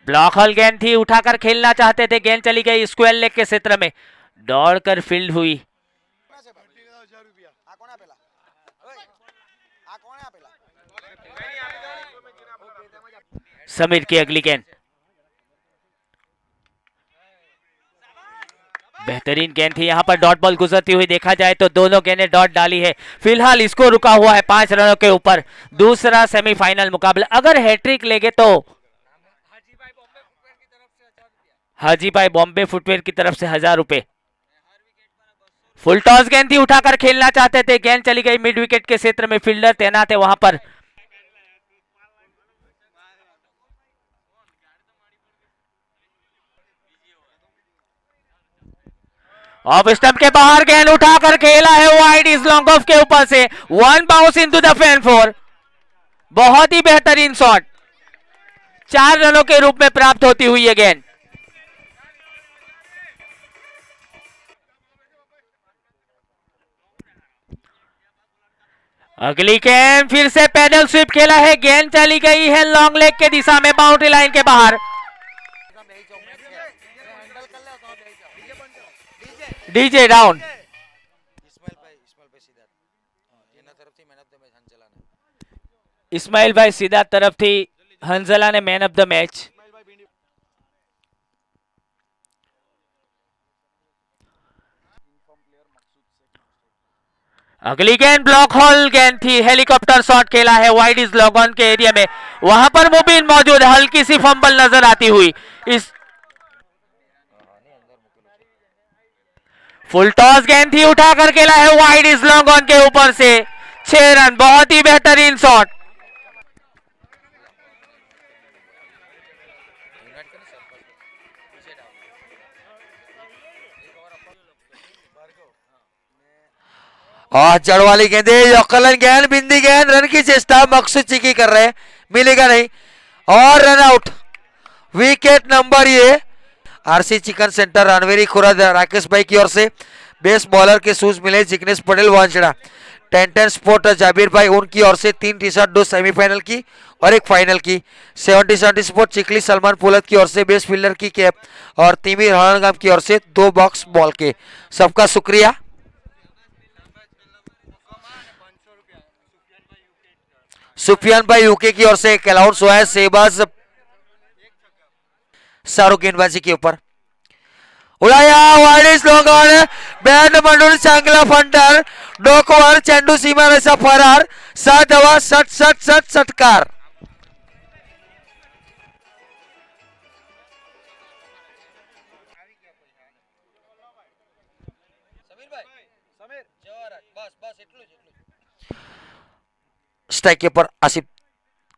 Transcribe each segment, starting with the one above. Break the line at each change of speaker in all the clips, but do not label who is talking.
Block hall गेंद थी, उठाकर खेलना चाहते थे, गेंद चली गई स्क्वायर लेग के क्षेत्र में, दौड़कर फील्ड हुई। समीर की अगली गेंद, बेहतरीन गेंद थी, यहां पर डॉट बॉल गुजरती हुई देखा जाए तो दोनों गेंदें डॉट डाली है। फिलहाल इसको रुका हुआ है 5 रनों के ऊपर। दूसरा सेमीफाइनल मुकाबला, अगर हैट्रिक लेंगे तो हाजी भाई बॉम्बे फुटवेयर की तरफ से 1000 रुपए। फुल टॉस गेंद थी, उठाकर खेलना चाहते थे, गेंद चली गई मिड विकेट के क्षेत्र में, फील्डर तैनात है वहां पर। ऑफ स्टंप के बाहर गेंद उठाकर खेला है वाइड, इस लॉन्ग ऑफ के ऊपर से 1 बाउंस इनटू द फैन 4। बहुत ही बेहतरीन शॉट, 4 रनों के रूप में प्राप्त होती हुई है गेंद। अगली गेंद फिर से पैडल स्वीप खेला है, गेंद चली गई है लॉन्ग लेग के दिशा में, बाउंड्री लाइन के बाहर। DJ down. इस्माइल भाई सीधा तरफ थी, हंजला ने मैन ऑफ द मैच। अगली गेंद ब्लॉक हॉल गेंद थी, हेलीकॉप्टर शॉट खेला है वाइड इज लॉग ऑन के एरिया में, वहां पर मुबीन मौजूद, हल्की सी फंबल नजर आती हुई। इस फुल टॉस गेंद थी, उठाकर खेला है वाइड इज लॉन्ग ऑन के ऊपर से 6 रन, बहुत ही बेहतरीन शॉट।
और जड़ वाली गेंदे, यौकलन गेंद, बिंदी गेंद, रन की चेष्टा, मकसूद चिकी कर रहे हैं, मिलेगा नहीं और रन आउट। विकेट नंबर ये आरसी चिकन सेंटर रणवेरी खुराद राकेश भाई की ओर से बेस्ट बॉलर के शूज मिले जिग्नेश पटेल वांचड़ा। 10-10 स्पोर्ट जाबिर भाई उनकी ओर से 3 टी शर्ट, 2 सेमीफाइनल की और 1 फाइनल की। 70-70 स्पोर्ट चिकली सलमान पुलत की ओर से बेस्ट फील्डर की कैप और तिमिर हरणगाम की ओर से 2 बॉक्स बॉल के। सबका शुक्रिया। सुफियान भाई यूके की ओर से एक अलाउंस हुआ है शहबाज शाहरुख गेंदबाजी के ऊपर। उड़ाया वाइड स्लोग ऑन, बॅट म्हणून चांगला फंटर, डोकवर चेंडू सीमारेषा फरार, 7 धावा, 60 षटकार। स्ट्राइक के ऊपर आसिफ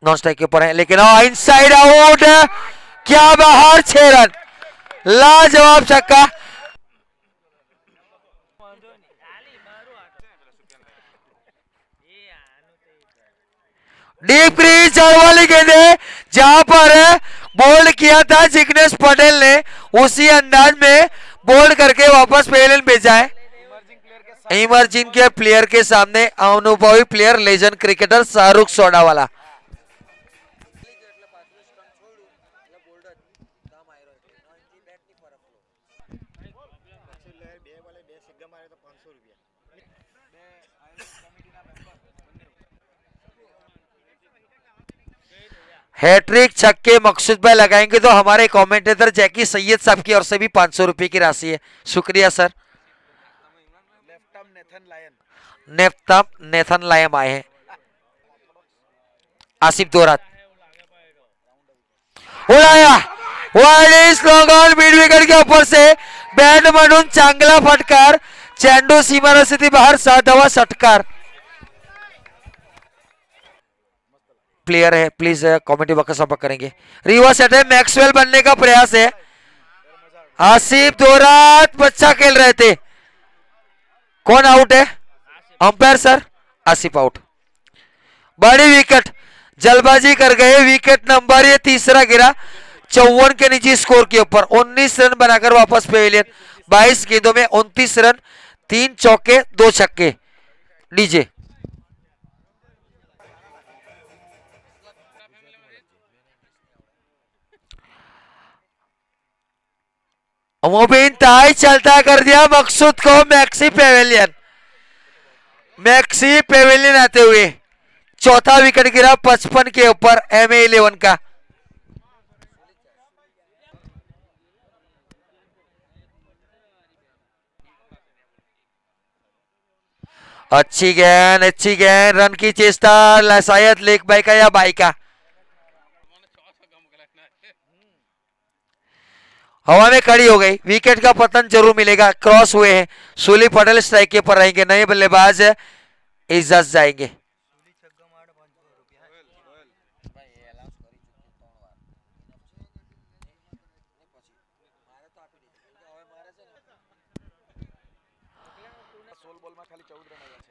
नॉन स्ट्राइक के ऊपर है, लेकिन इनसाइड आउट, क्या बाहर, 6 रन, लाजवाब छक्का। डीप क्रीज जड़ वाली गेंदे, जहां पर बोल्ड किया था जिग्नेश पटेल ने, उसी अंदाज में बोल्ड करके वापस पहले भेजा है। इमर्जिंग के प्लेयर के सामने अनुभवी player, legend cricketer Shahrukh Sodawala. Hat trick छक्के मकसूद भाई लगाएंगे तो हमारे कमेंटेटर जैकी सैयद साहब की ओर से भी 500 रुपए की राशि है। शुक्रिया सर। नेफ्तम नेथन लायम आए हैं। आसिफ दोरात उड़ाया wide slog on, mid wicket के ऊपर से बॅट म्हणून चांगला फटकार, चेंडू सीमारेषेच्या बाहर, 7 धावा, षटकार। प्लेयर है प्लीज कमेंट बॉक्स संपर्क करेंगे। रिवर्स अटैक मैक्सवेल बनने का प्रयास है। आसिफ दोरात बच्चा खेल रहे थे, कौन आउट है? Umpire sir, Asif out. बड़ी विकेट, जल्दबाजी कर गए, विकेट नंबर ये तीसरा गिरा 54 के निजी स्कोर के ऊपर। 19 रन बनाकर वापस पेविलियन, 22 गेंदों में 29 रन, 3 चौके 2 छक्के। डीजे मुबीन ताई चलता कर दिया मकसूद को मैक्सी पेवेलियन आते हुए चौथा विकेट गिरा 55 के ऊपर MA11 का। अच्छी गेंद रन की चेष्टा शायद लेग बाई का या बाई का। हवा में खड़ी हो गई, विकेट का पतन जरूर मिलेगा। क्रॉस हुए हैं, सूली पटेल स्ट्राइक के पर रहेंगे, नए बल्लेबाज इज्जत जाएंगे।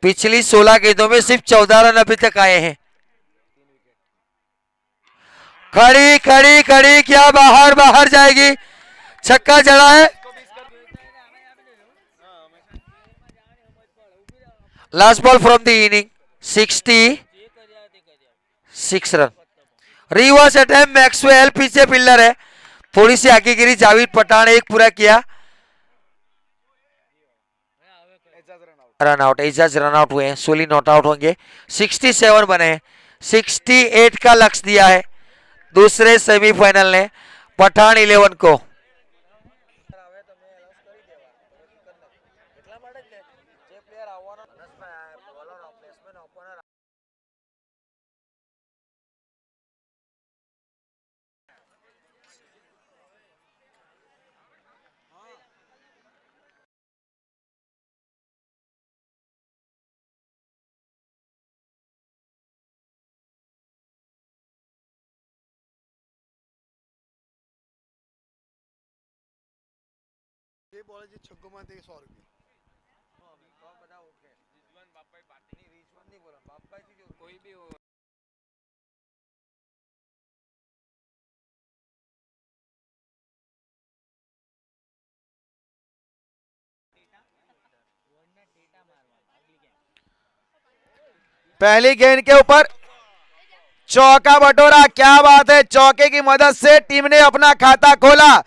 पिछली 16 गेंदों में सिर्फ 14 रन अभी तक आए हैं। खड़ी खड़ी खड़ी क्या बाहर बाहर जाएगी, छक्का जड़ा है। Last ball from the inning, 66 run. Reverse attempt Maxwell, पीछे फील्डर है, थोड़ी सी आगे गिरी। जावेद पठान एक पूरा किया, run out. Ejaz run out हुए हैं, सोली नॉट आउट होंगे। 67 बने हैं, 68 का लक्ष्य दिया है दूसरे सेमीफाइनल ने पठान 11 को।
पहली गेंद के ऊपर चौका बटोरा, क्या बात है। चौके की मदद से टीम ने अपना खाता खोला।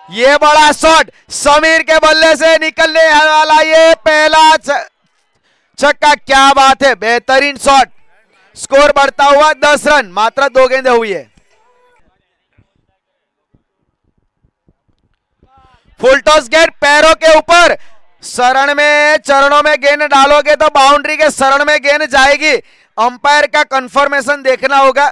ये बड़ा शॉट समीर के बल्ले से निकलने वाला, ये पहला छक्का, क्या बात है, बेहतरीन शॉट। स्कोर बढ़ता हुआ 10 रन, मात्र 2 गेंदें हुई है। फुल टॉस गेंद पैरों के ऊपर, शरण में चरणों में गेंद डालोगे तो बाउंड्री के शरण में गेंद जाएगी। अंपायर का कंफर्मेशन देखना होगा।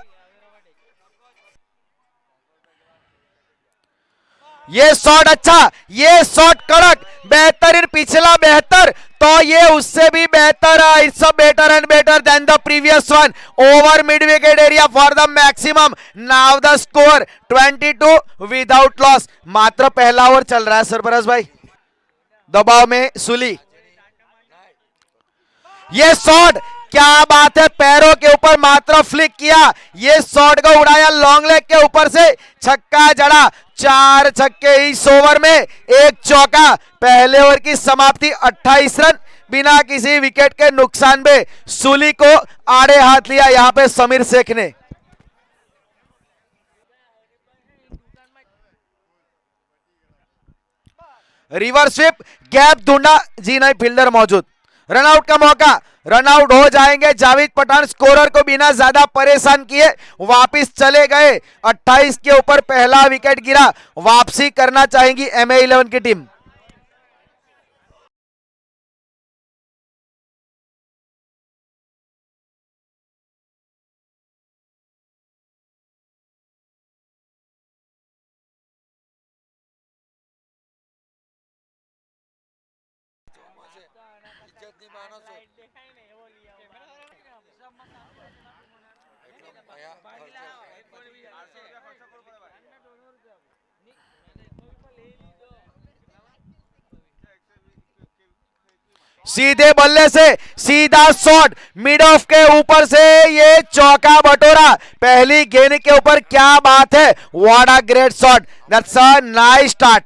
ये शॉट अच्छा, ये शॉट कड़क, बेहतरीन, पिछला बेहतर तो ये उससे भी बेहतर है। It's better and better than the previous one. Over mid wicket area for the maximum. Now the score 22 without loss. मात्र पहला ओवर चल रहा है सरफराज भाई। दबाव में सुली, ये शॉट, क्या बात है, पैरों के ऊपर मात्र फ्लिक किया, ये शॉट को उड़ाया लॉन्ग लेग के ऊपर से, छक्का जड़ा। 4 छक्के इस ओवर में, एक चौका। पहले ओवर की समाप्ति 28 रन बिना किसी विकेट के नुकसान में। सुली को आड़े हाथ लिया यहां पे समीर शेख ने। रिवर्स स्वीप, गैप ढूंढा, जी नहीं, फील्डर मौजूद। रनआउट का मौका, रनआउट हो जाएंगे जावेद पठान। स्कोरर को बिना ज्यादा परेशान किए वापस चले गए। 28 के ऊपर पहला विकेट गिरा, वापसी करना चाहेंगी MA11 की टीम। सीधे बल्ले से सीधा शॉट, मिड ऑफ के ऊपर से ये चौका बटोरा। पहली गेंद के ऊपर, क्या बात है, what a great shot, that's a nice start.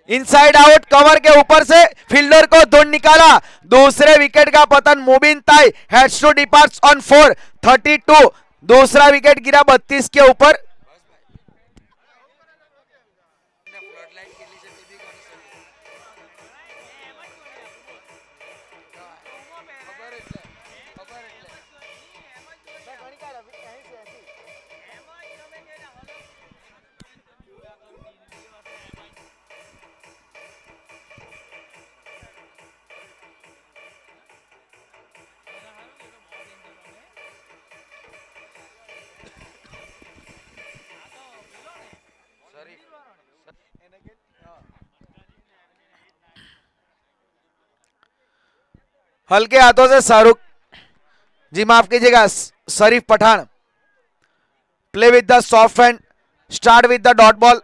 Inside out cover के ऊपर से फील्डर को ढूंढ निकाला, दूसरे विकेट का पतन। मुबिन ताई हैड्स टू डिपार्ट्स ऑन 4, 32, दूसरा विकेट गिरा 32 के ऊपर। हल्के हाथों से शाहरुख जी, माफ कीजिएगा, Sharif Pathan. Play with the soft hand, start with the dot ball.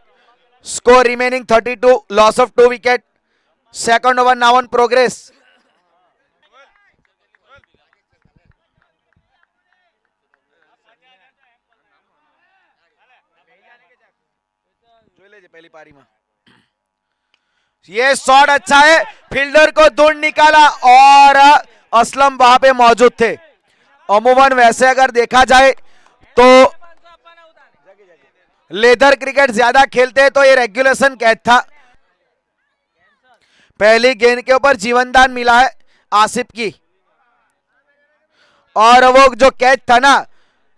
Score remaining 32, loss of 2 wicket. Second over now on progress. पहली पारी में ये शॉट अच्छा है, फील्डर को ढूंढ निकाला और असलम वहां पे मौजूद थे। अमूमन वैसे अगर देखा जाए तो लेदर क्रिकेट ज्यादा खेलते हैं तो ये रेगुलेशन कैच था। पहली गेंद के ऊपर जीवनदान मिला है आसिफ की, और वो जो कैच था ना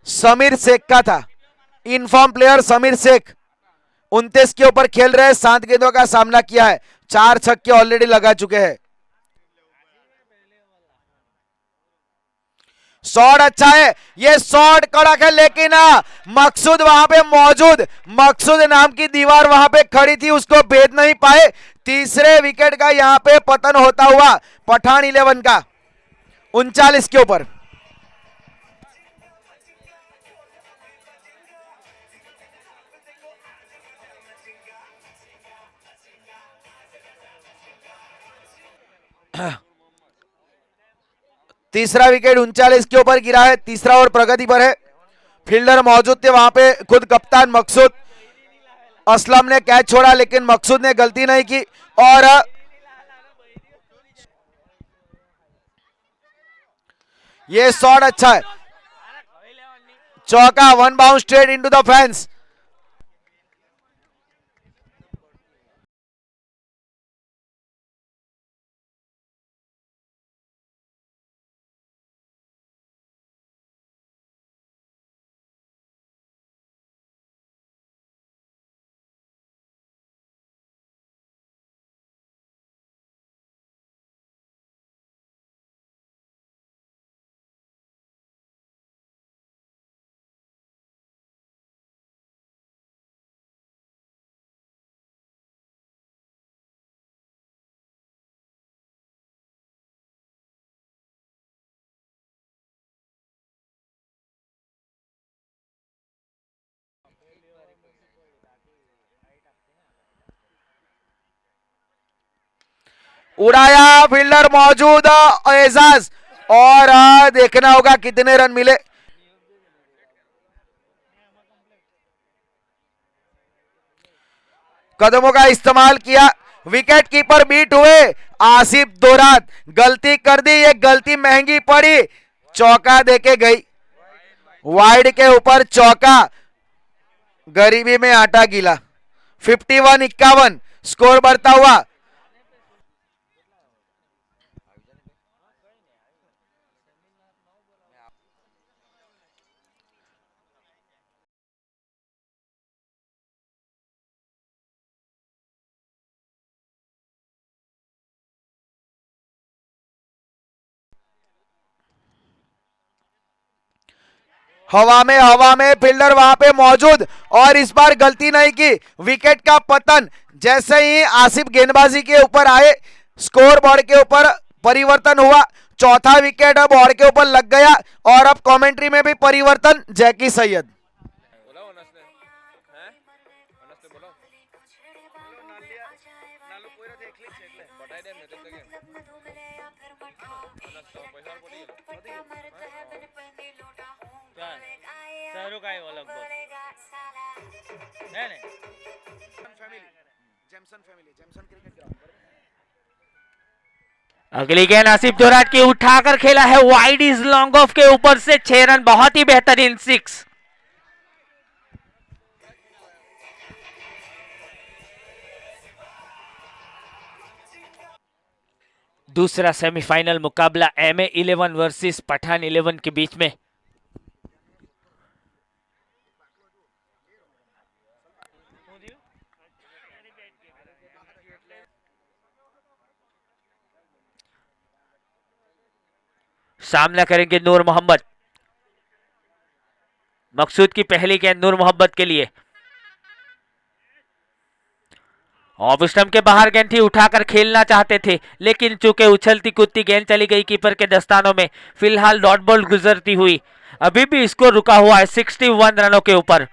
समीर शेख का था। इनफॉर्म प्लेयर समीर शेख 29 के ऊपर खेल रहे हैं, 7 गेंदों का सामना किया है, 4 छक्के ऑलरेडी लगा चुके हैं। शॉट अच्छा है, ये शॉट कड़क है, लेकिन मकसूद वहां पे मौजूद, मकसूद नाम की दीवार वहां पे खड़ी थी, उसको भेद नहीं पाए। तीसरे विकेट का यहां पे पतन होता हुआ पठान 11 का 39 के ऊपर। तीसरा विकेट 39 के ऊपर गिरा है, तीसरा ओवर प्रगति पर है। फील्डर मौजूद थे वहां पे, खुद कप्तान मकसूद। असलम ने कैच छोड़ा लेकिन मकसूद ने गलती नहीं की, और ये शॉट अच्छा है, चौका, 1 bounce straight into the fence. उड़ाया, फील्डर मौजूद एजाज, और देखना होगा कितने रन मिले। कदमों का इस्तेमाल किया, विकेट कीपर बीट हुए, आसिफ दोरात गलती कर दी, ये गलती महंगी पड़ी, चौका देके गई, वाइड के ऊपर चौका, गरीबी में आटा गीला। 51-51 स्कोर बढ़ता हुआ। हवा में फील्डर वहां पे मौजूद, और इस बार गलती नहीं की, विकेट का पतन। जैसे ही आसिफ गेंदबाजी के ऊपर आए, स्कोर बोर्ड के ऊपर परिवर्तन हुआ, चौथा विकेट अब बोर्ड के ऊपर लग गया, और अब कमेंट्री में भी परिवर्तन, जैकी सैयद।
अगली गेंद आसिफ दोराट की उठाकर खेला है वाइड इज लॉन्ग ऑफ के ऊपर से 6 रन, बहुत ही बेहतरीन 6। दूसरा सेमीफाइनल मुकाबला MA 11 वर्सेस पठान 11 के बीच में। सामना करेंगे नूर मोहम्मद। मकसूद की पहली गेंद नूर मोहम्मद के लिए। ऑफ स्टंप के बाहर गेंद थी, उठाकर खेलना चाहते थे लेकिन चूंकि उछलती कूदती गेंद चली गई कीपर के दस्तानों में। फिलहाल डॉट बॉल गुजरती हुई अभी भी स्कोर रुका हुआ है 61 रनों के ऊपर।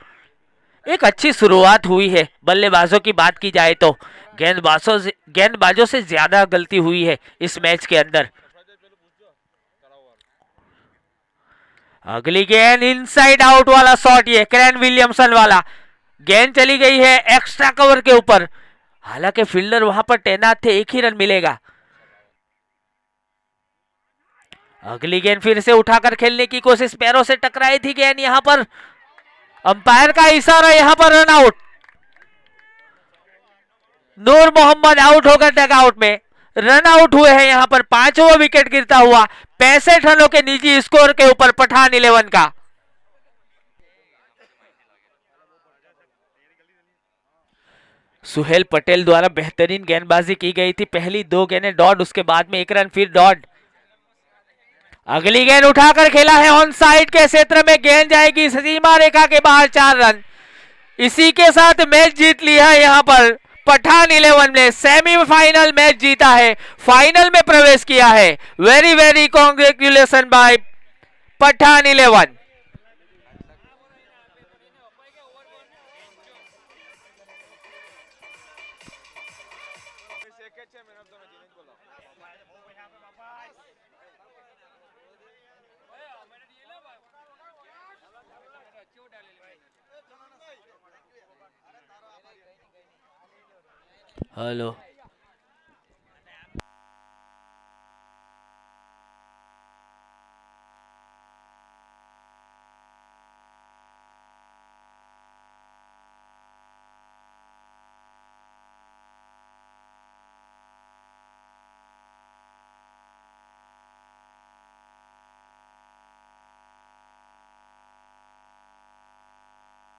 एक अच्छी शुरुआत हुई है। बल्लेबाजों की बात की जाए तो गेंदबाजों से ज्यादा गलती हुई है इस मैच के अंदर। अगली गेंद इनसाइड आउट वाला शॉट, ये कैन विलियमसन वाला। गेंद चली गई है एक्स्ट्रा कवर के ऊपर, हालांकि फील्डर वहां पर तैनात थे, एक ही रन मिलेगा। अगली गेंद फिर से उठाकर खेलने की कोशिश, पैरों से टकराई थी गेंद यहां पर। अंपायर का इशारा, यहां पर रन आउट। नूर मोहम्मद आउट होकर डगआउट में। रन आउट हुए हैं यहां पर, 5वां विकेट गिरता हुआ 65 रनों के निजी स्कोर के ऊपर पठान 11 का। सुहेल पटेल द्वारा बेहतरीन गेंदबाजी की गई थी। पहली 2 गेंदें डॉट, उसके बाद में 1 रन फिर डॉट। अगली गेंद उठाकर खेला है ऑन साइड के क्षेत्र में, गेंद जाएगी सीमा रेखा के बाहर, 4 रन। इसी के साथ मैच जीत लिया है यहां पर पठान 11 ने। सेमीफाइनल मैच जीता है, फाइनल में प्रवेश किया है। Very very congratulation by Pathan 11। Hello.